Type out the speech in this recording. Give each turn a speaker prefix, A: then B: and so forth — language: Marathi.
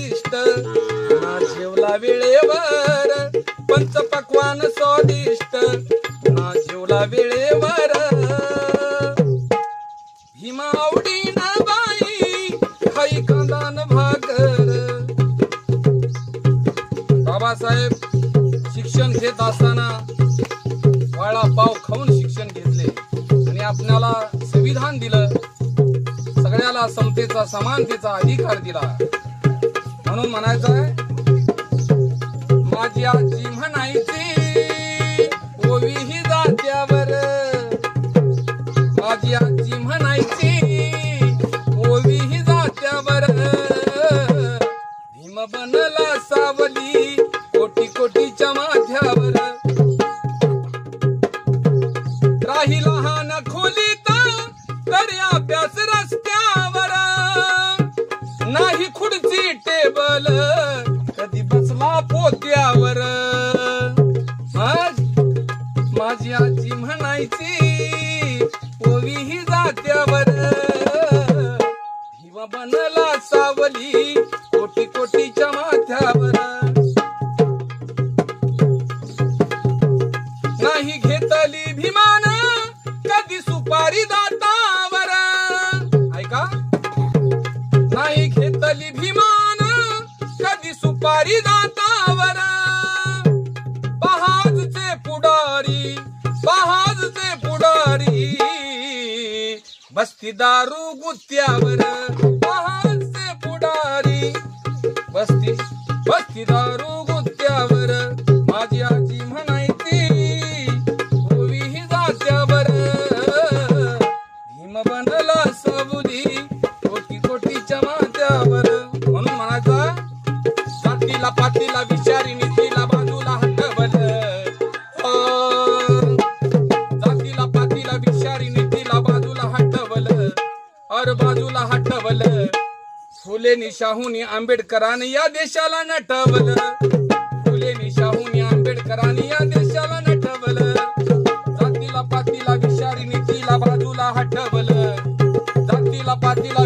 A: स्वादिष्ट ना जेवला वेळेवर पंचपक्वान स्वादिष्ट ना जेवला वेळेवर भीमा आवडीना बाई खाई कांदान भाकर बाबासाहेब शिक्षण घेत असताना वाळा पाव खाऊन शिक्षण घेतले आणि आपल्याला संविधान दिलं सगळ्याला समतेचा समानतेचा अधिकार दिला म्हणून म्हणायचंय माझी आजी म्हणायची ओवी ही जात्यावर माझी आजी म्हणायची ओवी ही जात्यावर भीम बनला सावली कोटी कोटीच्या माथ्यावर राही लहान खोलीत तरी अभ्यास रस्त्यावर नाही खुर्ची टेबल कधी बसला पोत्यावर माझी आजी म्हणायची ओवी ही जात्यावर भीम बनला सावली कोटी कोटीच्या माथ्यावर नाही घेतली भीमान कधी सुपारी दातावर ऐका नाही घेतली भीमान कधी सुपारी दातावर बहाजचे पुढारी बस्ती दारू गुत्त्यावर बहाजचे पुढारी बस्ती दारू गुत्त्यावर माझी आजी म्हणायची ओवी ही जात्यावर भीम बनला सावली कोटी कोटीच्या माथ्यावर म्हणून म्हणायचा जातीला पातीला विचारी नीतीला बाजूला हटवल जातीला पातीला विचारी नीतीला बाजूला हटवल बाजूला हटवल फुलेनी शाहूनी आंबेडकरांनी या देशाला नटवल फुलेनी शाहूनी आंबेडकरांनी या देशाला नटवल जातीला पातीला विचारी नीतीला बाजूला हटवल जातीला पातीला